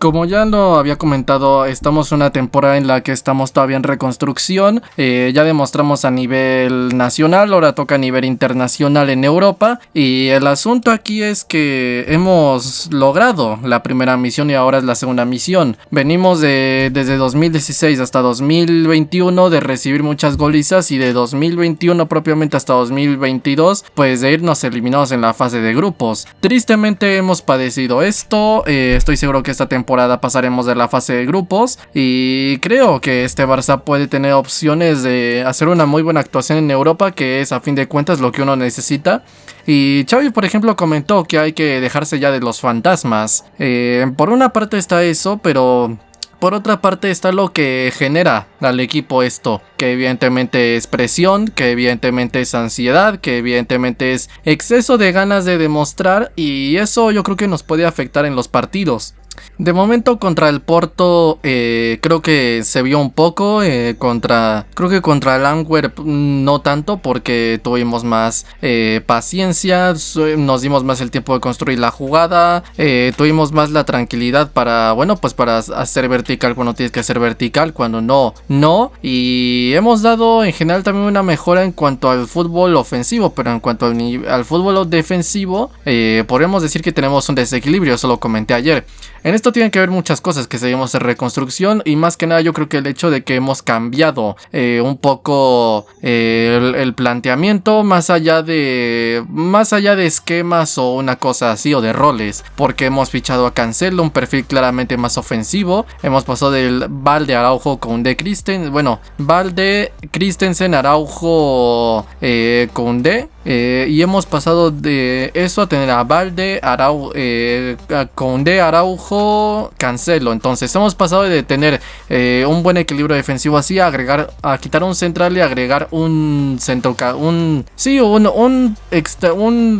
Como ya lo había comentado, estamos en una temporada en la que estamos todavía en reconstrucción. Ya demostramos a nivel nacional, ahora toca a nivel internacional en Europa. Y el asunto aquí es que hemos logrado la primera misión y ahora es la segunda misión. Venimos desde 2016 hasta 2021 de recibir muchas golizas y de 2021 propiamente hasta 2022 pues de irnos eliminados en la fase de grupos. Tristemente hemos padecido esto. Estoy seguro que esta temporada pasaremos de la fase de grupos y creo que este Barça puede tener opciones de hacer una muy buena actuación en Europa, que es a fin de cuentas lo que uno necesita. Y Xavi, por ejemplo, comentó que hay que dejarse ya de los fantasmas. Por una parte está eso, pero por otra parte está lo que genera al equipo esto, que evidentemente es presión, que evidentemente es ansiedad, que evidentemente es exceso de ganas de demostrar, y eso yo creo que nos puede afectar en los partidos. De momento contra el Porto creo que se vio un poco, creo que contra el Antwerp no tanto, porque tuvimos más paciencia, nos dimos más el tiempo de construir la jugada, tuvimos más la tranquilidad para hacer vertical cuando tienes que hacer vertical, cuando no, y hemos dado en general también una mejora en cuanto al fútbol ofensivo, pero en cuanto al fútbol defensivo podríamos decir que tenemos un desequilibrio, eso lo comenté ayer. En esto tienen que ver muchas cosas, que seguimos en reconstrucción y más que nada yo creo que el hecho de que hemos cambiado un poco el planteamiento más allá de esquemas o una cosa así o de roles, porque hemos fichado a Cancelo, un perfil claramente más ofensivo. Hemos pasado del Valde, Araujo, Koundé, Christensen, Araujo, Koundé. Y hemos pasado de eso a tener a Valde, Koundé, Araujo, Cancelo. Entonces hemos pasado de tener un buen equilibrio defensivo así a quitar un central y agregar un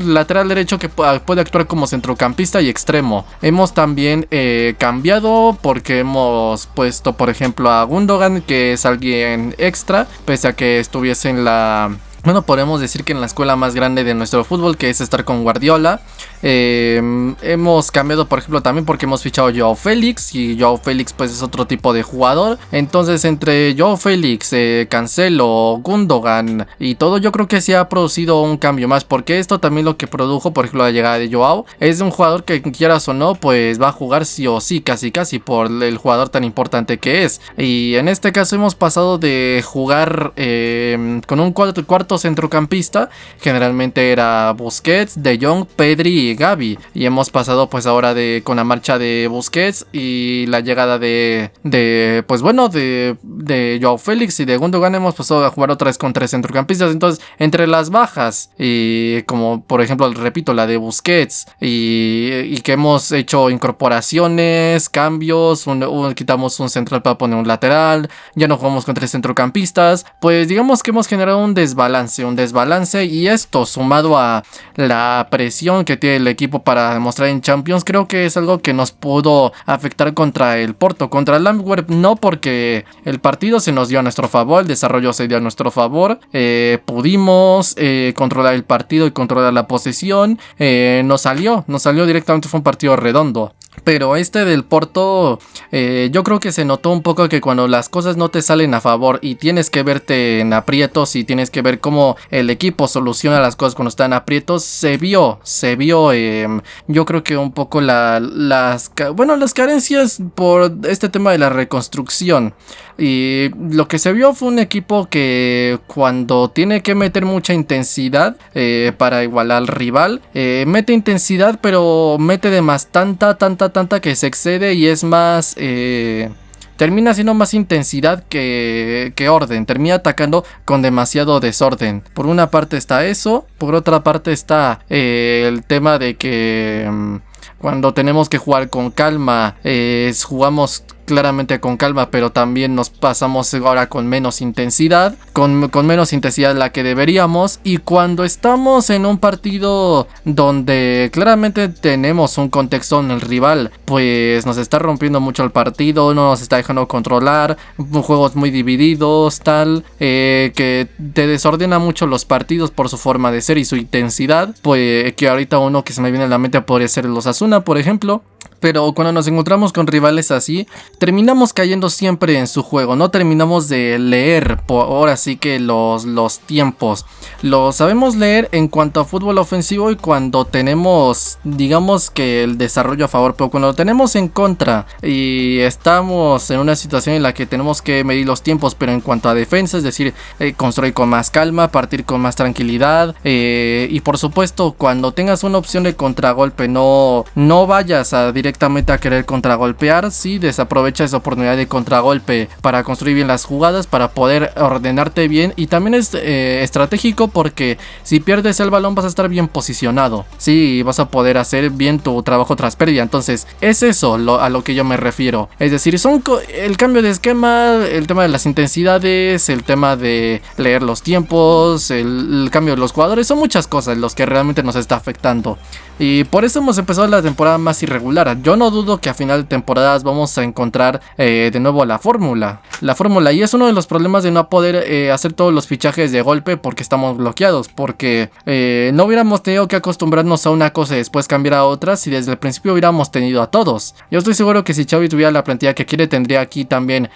lateral derecho que puede actuar como centrocampista y extremo. Hemos también cambiado porque hemos puesto por ejemplo a Gundogan, que es alguien extra, pese a que estuviese podemos decir que en la escuela más grande de nuestro fútbol, que es estar con Guardiola. Hemos cambiado por ejemplo también porque hemos fichado a Joao Félix, y Joao Félix pues es otro tipo de jugador. Entonces entre Joao Félix, Cancelo, Gundogan y todo, yo creo que se ha producido un cambio más, porque esto también lo que produjo por ejemplo la llegada de Joao es de un jugador que quieras o no pues va a jugar sí o sí, casi por el jugador tan importante que es. Y en este caso hemos pasado de jugar con un cuarto centrocampista, generalmente era Busquets, De Jong, Pedri y Gavi, y hemos pasado pues ahora con la marcha de Busquets y la llegada de Joao Félix y de Gundogan, hemos pasado a jugar otra vez con 3 centrocampistas. Entonces entre las bajas y como por ejemplo repito la de Busquets y que hemos hecho incorporaciones, cambios, quitamos un central para poner un lateral, ya no jugamos con 3 centrocampistas, pues digamos que hemos generado un desbalance, y esto sumado a la presión que tiene el equipo para demostrar en Champions, creo que es algo que nos pudo afectar contra el Porto. Contra el Antwerp no, porque el partido se nos dio a nuestro favor, el desarrollo se dio a nuestro favor, pudimos controlar el partido y controlar la posesión, nos salió directamente, fue un partido redondo. Pero este del Porto, yo creo que se notó un poco que cuando las cosas no te salen a favor y tienes que verte en aprietos y tienes que ver cómo el equipo soluciona las cosas cuando están aprietos, se vio yo creo que un poco las carencias por este tema de la reconstrucción. Y lo que se vio fue un equipo que cuando tiene que meter mucha intensidad para igualar al rival, mete intensidad, pero mete de más tanta que se excede y es más... termina siendo más intensidad que orden, termina atacando con demasiado desorden. Por una parte está eso, por otra parte está el tema de que cuando tenemos que jugar con calma, jugamos claramente con calma, pero también nos pasamos ahora con menos intensidad, con menos intensidad de la que deberíamos. Y cuando estamos en un partido donde claramente tenemos un contexto en el rival, pues nos está rompiendo mucho el partido, no nos está dejando controlar, juegos muy divididos, que te desordena mucho los partidos por su forma de ser y su intensidad. Pues que ahorita uno que se me viene a la mente podría ser el Osasuna, por ejemplo, Pero cuando nos encontramos con rivales así, terminamos cayendo siempre en su juego. No terminamos de leer, ahora sí que los tiempos. Lo sabemos leer en cuanto a fútbol ofensivo y cuando tenemos, digamos que el desarrollo a favor. Pero cuando lo tenemos en contra y estamos en una situación en la que tenemos que medir los tiempos, pero en cuanto a defensa, es decir, construir con más calma, partir con más tranquilidad. Y por supuesto, cuando tengas una opción de contragolpe, no vayas directamente a querer contragolpear, sí, desaprovecha esa oportunidad de contragolpe para construir bien las jugadas, para poder ordenarte bien, y también es estratégico porque si pierdes el balón vas a estar bien posicionado, sí, vas a poder hacer bien tu trabajo tras pérdida. Entonces es eso a lo que yo me refiero, es decir, son el cambio de esquema, el tema de las intensidades, el tema de leer los tiempos, el cambio de los jugadores, son muchas cosas los que realmente nos está afectando. Y por eso hemos empezado la temporada más irregular. Yo no dudo que a final de temporadas vamos a encontrar de nuevo la fórmula. Y es uno de los problemas de no poder hacer todos los fichajes de golpe porque estamos bloqueados. Porque no hubiéramos tenido que acostumbrarnos a una cosa y después cambiar a otra si desde el principio hubiéramos tenido a todos. Yo estoy seguro que si Xavi tuviera la plantilla que quiere, tendría aquí también,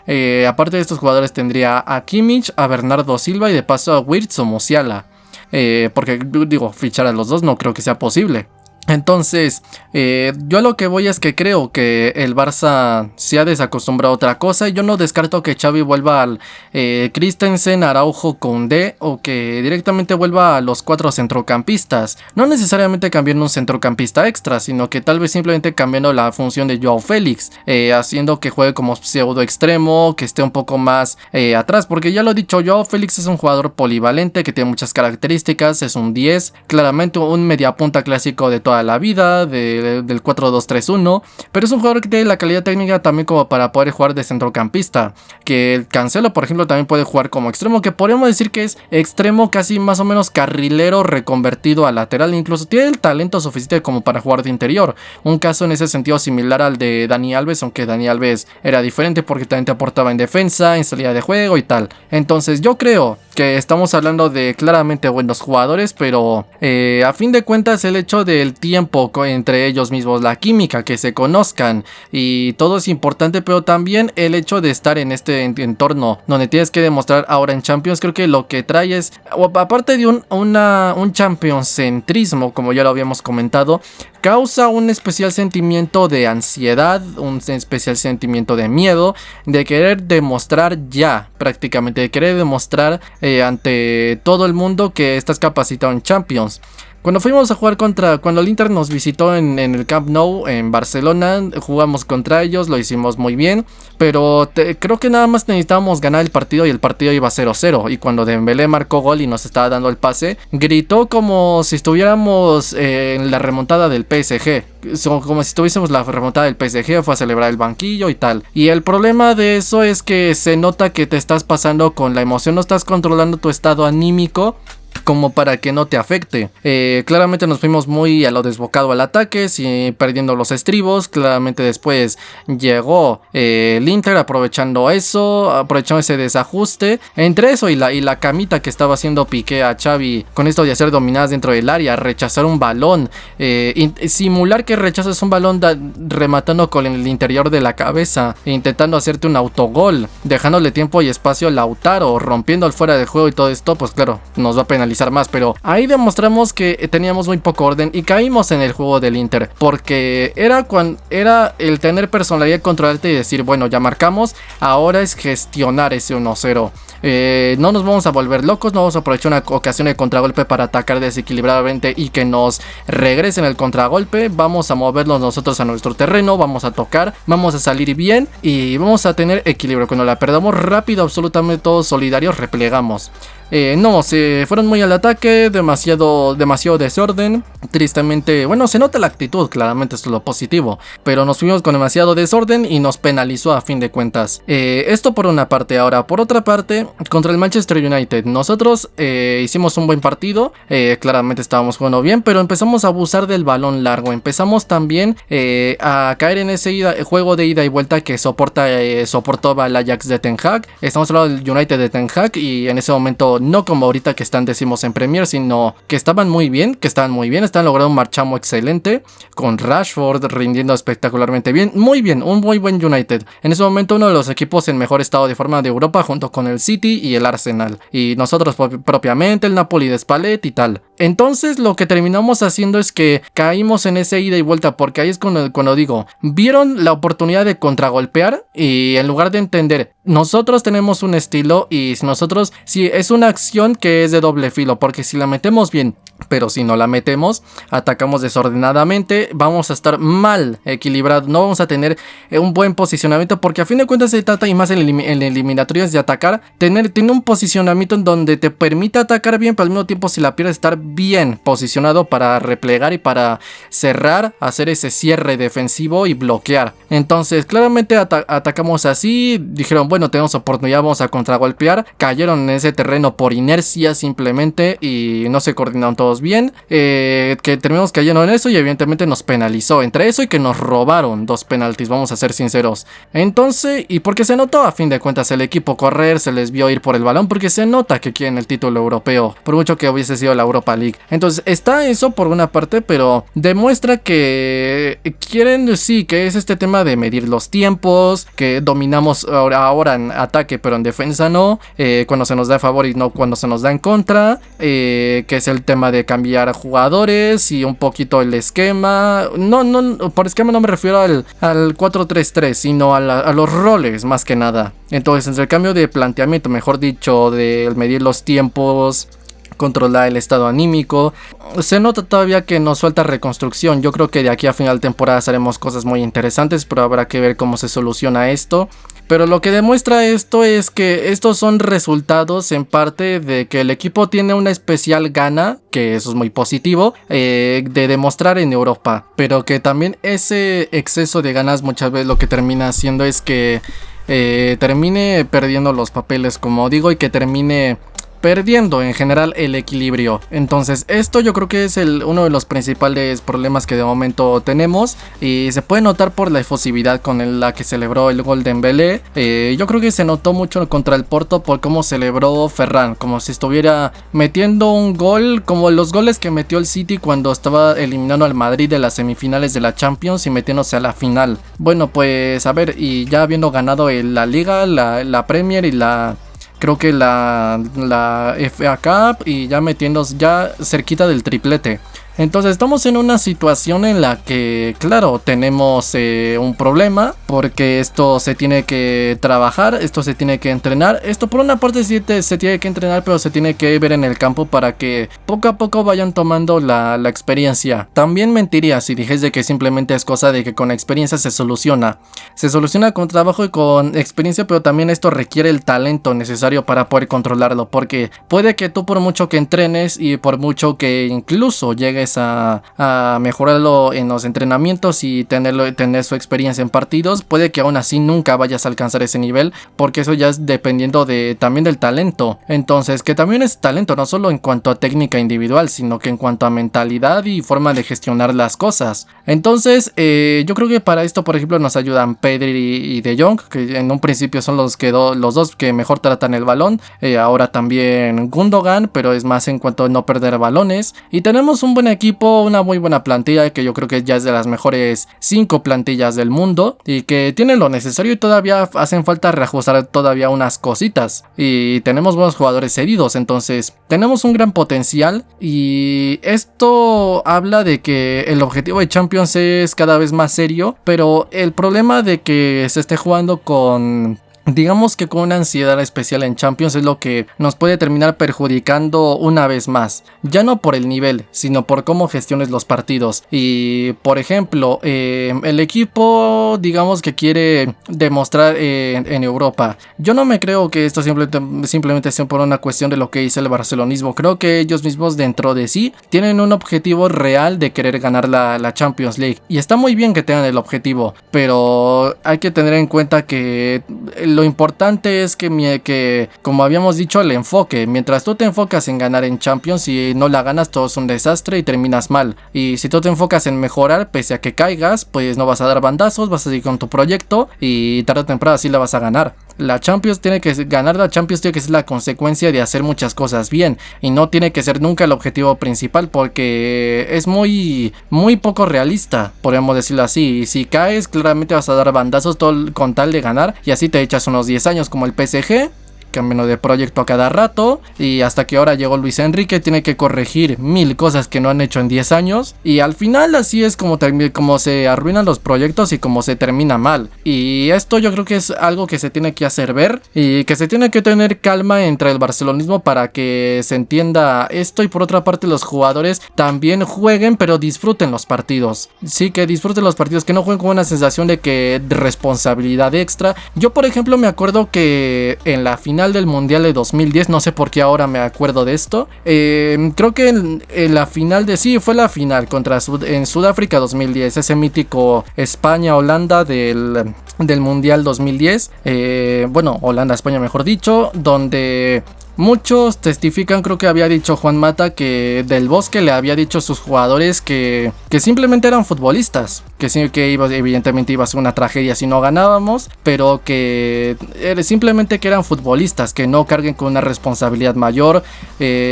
aparte de estos jugadores, tendría a Kimmich, a Bernardo Silva y de paso a Wirtz o Musiala. Porque digo, fichar a los dos no creo que sea posible. Entonces, yo a lo que voy es que creo que el Barça se ha desacostumbrado a otra cosa. Y yo no descarto que Xavi vuelva al Christensen, Araujo, Koundé, o que directamente vuelva a los 4 centrocampistas. No necesariamente cambiando un centrocampista extra, sino que tal vez simplemente cambiando la función de Joao Félix, haciendo que juegue como pseudo extremo, que esté un poco más atrás. Porque ya lo he dicho, Joao Félix es un jugador polivalente que tiene muchas características, es un 10, claramente un mediapunta clásico de toda la vida, del 4-2-3-1, pero es un jugador que tiene la calidad técnica también como para poder jugar de centrocampista. Que el Cancelo, por ejemplo, también puede jugar como extremo, que podríamos decir que es extremo casi más o menos carrilero reconvertido a lateral, incluso tiene el talento suficiente como para jugar de interior. Un caso en ese sentido similar al de Dani Alves, aunque Dani Alves era diferente porque también te aportaba en defensa, en salida de juego y tal. Entonces yo creo que estamos hablando de claramente buenos jugadores, pero a fin de cuentas el hecho del tiempo entre ellos mismos, la química, que se conozcan y todo es importante, pero también el hecho de estar en este entorno donde tienes que demostrar ahora en Champions, creo que lo que trae es, aparte de un championscentrismo, como ya lo habíamos comentado, causa un especial sentimiento de ansiedad, un especial sentimiento de miedo, de querer demostrar ya, prácticamente, de querer demostrar ante todo el mundo que estás capacitado en Champions. Cuando fuimos a jugar cuando el Inter nos visitó en el Camp Nou en Barcelona, jugamos contra ellos, lo hicimos muy bien, pero creo que nada más necesitábamos ganar el partido y el partido iba 0-0, y cuando Dembélé marcó gol y nos estaba dando el pase, gritó como si estuviéramos en la remontada del PSG, como si tuviésemos la remontada del PSG, fue a celebrar el banquillo y tal. Y el problema de eso es que se nota que te estás pasando con la emoción, no estás controlando tu estado anímico como para que no te afecte. Claramente nos fuimos muy a lo desbocado al ataque, perdiendo los estribos. Claramente después llegó el Inter aprovechando ese desajuste. Entre eso y la camita que estaba haciendo Piqué a Xavi con esto de hacer dominadas dentro del área, rechazar un balón, simular que rechazas un balón rematando con el interior de la cabeza, intentando hacerte un autogol, dejándole tiempo y espacio a Lautaro, rompiendo el fuera de juego y todo esto, pues claro, nos va a penalizar más, pero ahí demostramos que teníamos muy poco orden y caímos en el juego del Inter, porque era el tener personalidad, controlarte y decir, bueno, ya marcamos, ahora es gestionar ese 1-0. No nos vamos a volver locos, no vamos a aprovechar una ocasión de contragolpe para atacar desequilibradamente y que nos regresen el contragolpe. Vamos a movernos nosotros a nuestro terreno, vamos a tocar, vamos a salir bien y vamos a tener equilibrio. Cuando la perdamos rápido, absolutamente todos solidarios, replegamos. No, se fueron muy al ataque, demasiado desorden. Tristemente, bueno, se nota la actitud, claramente esto es lo positivo, pero nos fuimos con demasiado desorden y nos penalizó a fin de cuentas. Esto por una parte. Ahora, por otra parte, contra el Manchester United, nosotros hicimos un buen partido, claramente estábamos jugando bien, pero empezamos a abusar del balón largo. Empezamos también a caer en ese juego de ida y vuelta que soportaba el Ajax de Ten Hag. Estamos hablando del United de Ten Hag y en ese momento pero no como ahorita que están decimos en Premier, sino que estaban muy bien, estaban logrando un marchamo excelente, con Rashford rindiendo espectacularmente bien, un muy buen United. En ese momento uno de los equipos en mejor estado de forma de Europa, junto con el City y el Arsenal, y nosotros propiamente el Napoli de Spalletti y tal. Entonces lo que terminamos haciendo es que caímos en ese ida y vuelta, porque ahí es cuando digo, vieron la oportunidad de contragolpear y en lugar de entender, nosotros tenemos un estilo y si es una acción que es de doble filo, porque si la metemos bien, pero si no la metemos, atacamos desordenadamente, vamos a estar mal equilibrados, no vamos a tener un buen posicionamiento, porque a fin de cuentas se trata, y más en eliminatorias, de atacar, tener un posicionamiento en donde te permita atacar bien, pero al mismo tiempo si la pierdes estar bien posicionado para replegar y para cerrar, hacer ese cierre defensivo y bloquear. Entonces claramente atacamos así, dijeron bueno, tenemos oportunidad, vamos a contragolpear, cayeron en ese terreno por inercia simplemente y no se coordinaron todos bien, que terminamos cayendo en eso y evidentemente nos penalizó, entre eso y que nos robaron 2 penaltis, vamos a ser sinceros. Entonces, y porque se notó a fin de cuentas el equipo correr, se les vio ir por el balón, porque se nota que quieren el título europeo, por mucho que hubiese sido la Europa League. Entonces está eso por una parte, pero demuestra que quieren, sí, que es este tema de medir los tiempos, que dominamos ahora en ataque pero en defensa no, cuando se nos da a favor y no cuando se nos da en contra, que es el tema de cambiar jugadores y un poquito el esquema. No, por esquema no me refiero al 4-3-3, sino a los roles más que nada. Entonces entre el cambio de planteamiento, mejor dicho, de medir los tiempos, controlar el estado anímico, se nota todavía que nos falta reconstrucción. Yo creo que de aquí a final de temporada haremos cosas muy interesantes, pero habrá que ver cómo se soluciona esto. Pero lo que demuestra esto es que estos son resultados en parte de que el equipo tiene una especial gana, que eso es muy positivo, de demostrar en Europa, pero que también ese exceso de ganas muchas veces lo que termina haciendo es que termine perdiendo los papeles, como digo, y que termine perdiendo en general el equilibrio. Entonces esto yo creo que es uno de los principales problemas que de momento tenemos, y se puede notar por la efusividad con la que celebró el gol de Dembélé. Yo creo que se notó mucho contra el Porto por cómo celebró Ferran, como si estuviera metiendo un gol, como los goles que metió el City cuando estaba eliminando al Madrid de las semifinales de la Champions y metiéndose a la final. Bueno, pues a ver, y ya habiendo ganado la Liga, la Premier y creo que la FA Cup, y ya metiéndonos ya cerquita del triplete. Entonces estamos en una situación en la que, claro, tenemos un problema, porque esto se tiene que trabajar, esto se tiene que entrenar. Esto por una parte sí se tiene que entrenar, pero se tiene que ver en el campo para que poco a poco vayan tomando la experiencia. También mentiría si dijese que simplemente es cosa de que con la experiencia se soluciona. Se soluciona con trabajo y con experiencia, pero también esto requiere el talento necesario para poder controlarlo, porque puede que tú, por mucho que entrenes y por mucho que incluso llegues a mejorarlo en los entrenamientos y tener su experiencia en partidos, puede que aún así nunca vayas a alcanzar ese nivel, porque eso ya es dependiendo también del talento. Entonces, que también es talento no solo en cuanto a técnica individual, sino que en cuanto a mentalidad y forma de gestionar las cosas. Entonces yo creo que para esto, por ejemplo, nos ayudan Pedri y De Jong, que en un principio son los dos que mejor tratan el balón. Ahora también Gundogan, pero es más en cuanto a no perder balones. Y tenemos un buen equipo, una muy buena plantilla, que yo creo que ya es de las mejores 5 plantillas del mundo, y que tienen lo necesario, y todavía hacen falta reajustar todavía unas cositas, y tenemos buenos jugadores cedidos. Entonces tenemos un gran potencial, y esto habla de que el objetivo de Champions es cada vez más serio, pero el problema de que se esté jugando digamos que con una ansiedad especial en Champions es lo que nos puede terminar perjudicando una vez más. Ya no por el nivel, sino por cómo gestiones los partidos. Y por ejemplo, el equipo, digamos que quiere demostrar en Europa. Yo no me creo que esto simplemente sea por una cuestión de lo que dice el barcelonismo. Creo que ellos mismos dentro de sí tienen un objetivo real de querer ganar la Champions League. Y está muy bien que tengan el objetivo, pero hay que tener en cuenta que lo importante es que, como habíamos dicho, el enfoque. Mientras tú te enfocas en ganar en Champions y no la ganas, todo es un desastre y terminas mal. Y si tú te enfocas en mejorar, pese a que caigas, pues no vas a dar bandazos, vas a seguir con tu proyecto y tarde o temprano sí la vas a ganar. La Champions tiene que ser la consecuencia de hacer muchas cosas bien y no tiene que ser nunca el objetivo principal, porque es muy poco realista, podemos decirlo así. Y si caes, claramente vas a dar bandazos con tal de ganar, y así te echas unos 10 años como el PSG, cambiando de proyecto a cada rato, y hasta que ahora llegó Luis Enrique, tiene que corregir 1000 cosas que no han hecho en 10 años, y al final así es como se arruinan los proyectos y como se termina mal. Y esto yo creo que es algo que se tiene que hacer ver, y que se tiene que tener calma entre el barcelonismo para que se entienda esto, y por otra parte los jugadores también jueguen, pero disfruten los partidos. Sí, que disfruten los partidos, que no jueguen con una sensación de responsabilidad extra. Yo, por ejemplo, me acuerdo que en la final del Mundial de 2010, no sé por qué ahora me acuerdo de esto, creo que en la final fue la final en Sudáfrica 2010, ese mítico España-Holanda del Mundial 2010, Holanda-España mejor dicho, donde muchos testifican, creo que había dicho Juan Mata, que Del Bosque le había dicho a sus jugadores que simplemente eran futbolistas, que sí, que evidentemente iba a ser una tragedia si no ganábamos, pero que simplemente que eran futbolistas, que no carguen con una responsabilidad mayor,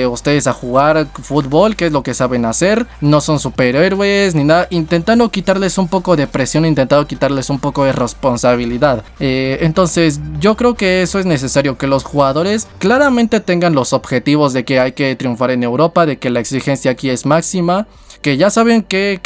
ustedes a jugar fútbol, que es lo que saben hacer, no son superhéroes ni nada, intentando quitarles un poco de presión, intentando quitarles un poco de responsabilidad. Entonces yo creo que eso es necesario, que los jugadores claramente tengan los objetivos de que hay que triunfar en Europa, de que la exigencia aquí es máxima, que ya saben qué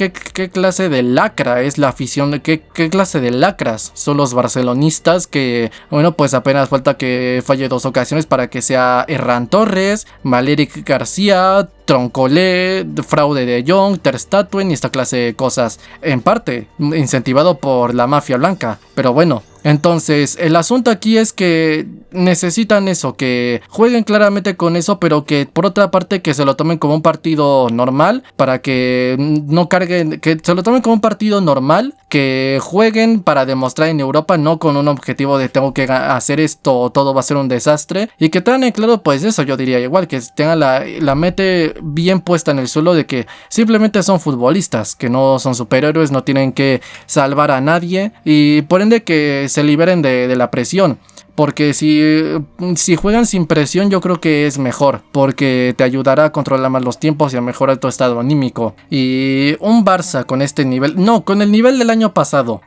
clase de lacra es la afición, qué clase de lacras son los barcelonistas, que bueno, pues apenas falta que falle 2 ocasiones para que sea Herrán Torres, Maleric García, Troncolé, fraude de Jong, Ter Stegen y esta clase de cosas, en parte incentivado por la mafia blanca. Pero bueno, entonces el asunto aquí es que necesitan eso, que jueguen claramente con eso, pero que por otra parte que se lo tomen como un partido normal, para que no carguen, que se lo tomen como un partido normal, que jueguen para demostrar en Europa, no con un objetivo de tengo que hacer esto, todo va a ser un desastre, y que tengan en claro pues eso, yo diría igual, que tengan la mente bien puesta en el suelo de que simplemente son futbolistas, que no son superhéroes, no tienen que salvar a nadie, y por ende que se liberen de la presión. Porque si juegan sin presión, yo creo que es mejor, porque te ayudará a controlar más los tiempos y a mejorar tu estado anímico. Y un Barça con este nivel, no, con el nivel del año pasado,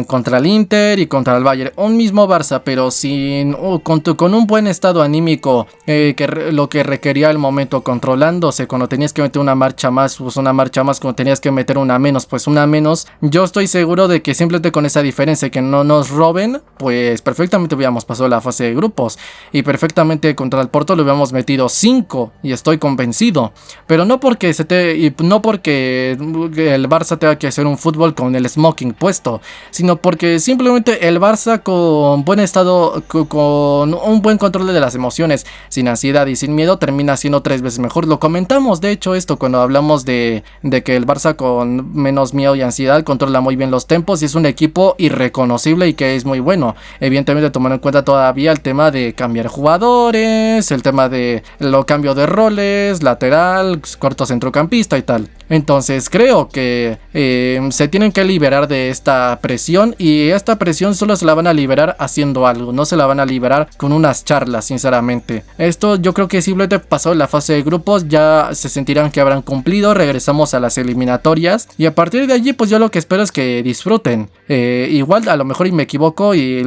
contra el Inter y contra el Bayern, un mismo Barça, pero con un buen estado anímico, lo que requería el momento, controlándose, cuando tenías que meter una marcha más, pues una marcha más, cuando tenías que meter una menos, pues una menos. Yo estoy seguro de que simplemente con esa diferencia, que no nos roben, pues perfectamente hubiéramos pasado la fase de grupos, y perfectamente contra el Porto le hubiéramos metido 5, y estoy convencido, pero no porque el Barça tenga que hacer un fútbol con el smoking puesto, sino porque simplemente el Barça con buen estado, con un buen control de las emociones, sin ansiedad y sin miedo, termina siendo 3 veces mejor. Lo comentamos de hecho esto cuando hablamos de que el Barça con menos miedo y ansiedad controla muy bien los tempos y es un equipo irreconocible y que es muy bueno, evidentemente tomando en cuenta todavía el tema de cambiar jugadores, el tema de lo cambio de roles, lateral, corto centrocampista y tal. Entonces creo que se tienen que liberar de esta presión, y esta presión solo se la van a liberar haciendo algo, no se la van a liberar con unas charlas, sinceramente. Esto yo creo que simplemente pasó la fase de grupos, ya se sentirán que habrán cumplido, regresamos a las eliminatorias y a partir de allí pues yo lo que espero es que disfruten. Igual a lo mejor y me equivoco y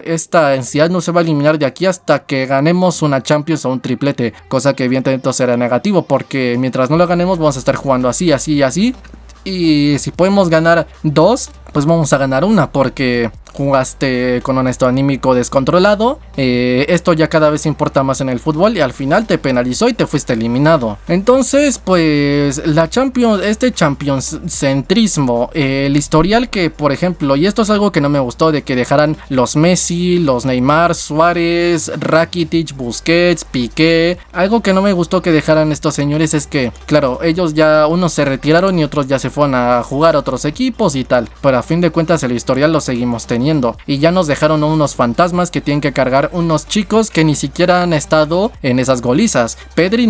esta ansiedad no se va a eliminar de aquí hasta que ganemos una Champions o un triplete, cosa que evidentemente será negativo, porque mientras no lo ganemos vamos a estar jugando así, así y así, y si podemos ganar 2, pues vamos a ganar una, porque jugaste con un estado anímico descontrolado. Esto ya cada vez importa más en el fútbol y al final te penalizó y te fuiste eliminado. Entonces pues la Champions, este championscentrismo, el historial que por ejemplo, y esto es algo que no me gustó, de que dejaran los Messi, los Neymar, Suárez, Rakitic, Busquets, Piqué, algo que no me gustó que dejaran estos señores es que claro, ellos ya unos se retiraron y otros ya se fueron a jugar a otros equipos y tal, pero a fin de cuentas el historial lo seguimos teniendo. teniendo. Y ya nos dejaron unos fantasmas que tienen que cargar unos chicos que ni siquiera han estado en esas golizas. Pedri,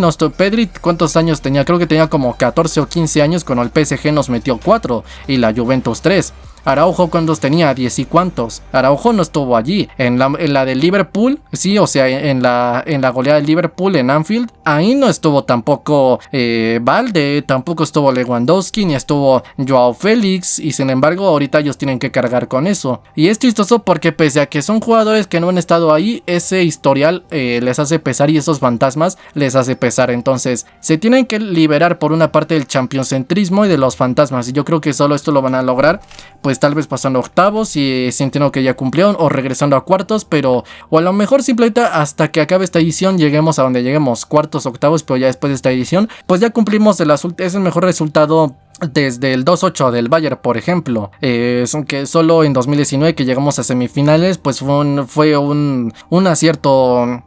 ¿cuántos años tenía? Creo que tenía como 14 o 15 años cuando el PSG nos metió 4 y la Juventus 3. Araujo, ¿cuántos tenía? 10 y cuántos. Araujo no estuvo allí. En la de Liverpool, sí, o sea, en la goleada de Liverpool en Anfield, ahí no estuvo tampoco Valde, tampoco estuvo Lewandowski, ni estuvo Joao Félix, y sin embargo ahorita ellos tienen que cargar con eso. Y es chistoso porque pese a que son jugadores que no han estado ahí, ese historial les hace pesar y esos fantasmas les hace pesar. Entonces se tienen que liberar por una parte del championcentrismo y de los fantasmas, y yo creo que solo esto lo van a lograr pues tal vez pasando a octavos y sintiendo que ya cumplieron, o regresando a cuartos, pero o a lo mejor simplemente hasta que acabe esta edición lleguemos a donde lleguemos, cuartos, octavos, pero ya después de esta edición pues ya cumplimos es el mejor resultado desde el 2-8 del Bayern, por ejemplo. Que solo en 2019 que llegamos a semifinales pues fue un acierto.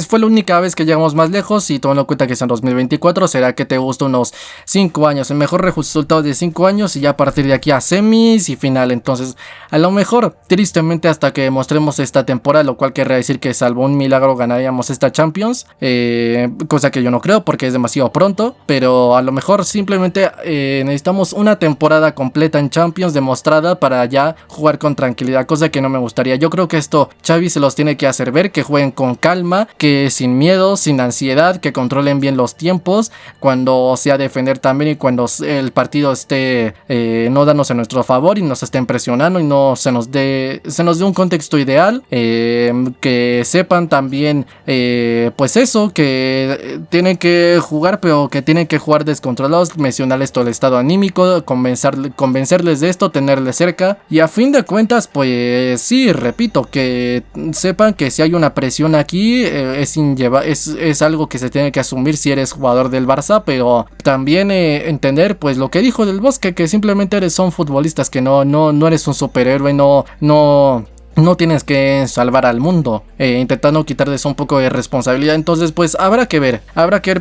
Fue la única vez que llegamos más lejos, y tomando en cuenta que es en 2024, será que te gusta unos 5 años, el mejor resultado de 5 años, y ya a partir de aquí a semis y final. Entonces a lo mejor tristemente hasta que mostremos esta temporada, lo cual querría decir que salvo un milagro ganaríamos esta Champions, cosa que yo no creo porque es demasiado pronto, pero a lo mejor simplemente necesitamos una temporada completa en Champions demostrada para ya jugar con tranquilidad, cosa que no me gustaría. Yo creo que esto Xavi se los tiene que hacer ver, que jueguen con calma, que sin miedo, sin ansiedad, que controlen bien los tiempos cuando sea defender también, y cuando el partido esté no dándose a nuestro favor y nos estén presionando y no se nos dé un contexto ideal, que sepan también pues eso, que tienen que jugar, pero que tienen que jugar descontrolados, mencionarles todo el estado anímico, convencerles de esto, tenerles cerca, y a fin de cuentas pues sí, repito, que sepan que si hay una presión aquí es algo que se tiene que asumir si eres jugador del Barça, pero también entender pues lo que dijo Del Bosque, que simplemente son futbolistas, que no eres un superhéroe, no tienes que salvar al mundo, intentando quitarles un poco de responsabilidad. Entonces pues habrá que ver,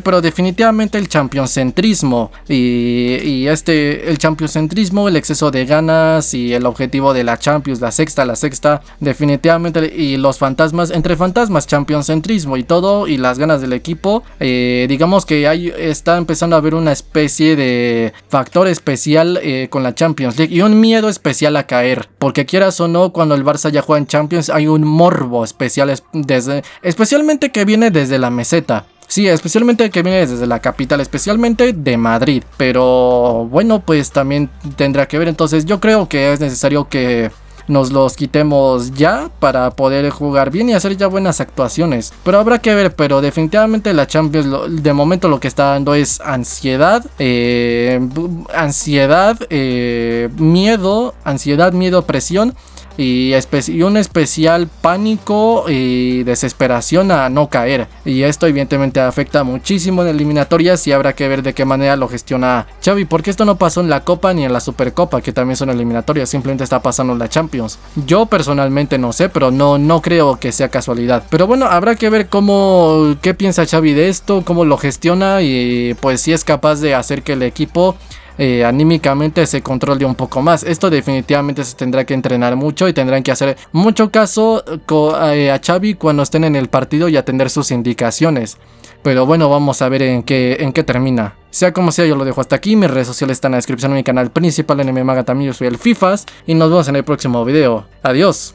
pero definitivamente el championcentrismo y el championcentrismo, el exceso de ganas y el objetivo de la Champions, la sexta, definitivamente, y los fantasmas, entre fantasmas, championcentrismo y todo, y las ganas del equipo, digamos que está empezando a haber una especie de factor especial con la Champions League, y un miedo especial a caer, porque quieras o no, cuando el Barça ya juega en Champions hay un morbo especial, especialmente que viene desde la meseta. Sí, especialmente que viene desde la capital, especialmente de Madrid. Pero bueno, pues también tendrá que ver. Entonces yo creo que es necesario que nos los quitemos ya para poder jugar bien y hacer ya buenas actuaciones. Pero habrá que ver, pero definitivamente la Champions de momento lo que está dando es ansiedad, miedo, presión. Y un especial pánico y desesperación a no caer. Y esto evidentemente afecta muchísimo en eliminatorias, y habrá que ver de qué manera lo gestiona Xavi, porque esto no pasó en la Copa ni en la Supercopa, que también son eliminatorias, simplemente está pasando en la Champions. Yo personalmente no sé, pero no creo que sea casualidad. Pero bueno, habrá que ver qué piensa Xavi de esto, cómo lo gestiona, y pues si es capaz de hacer que el equipo anímicamente se controle un poco más. Esto definitivamente se tendrá que entrenar mucho, y tendrán que hacer mucho caso a Xavi cuando estén en el partido y atender sus indicaciones. Pero bueno, vamos a ver en qué termina. Sea como sea, yo lo dejo hasta aquí. Mis redes sociales están en la descripción de mi canal principal, en MMA también. Yo soy el Fifas, y nos vemos en el próximo video. Adiós.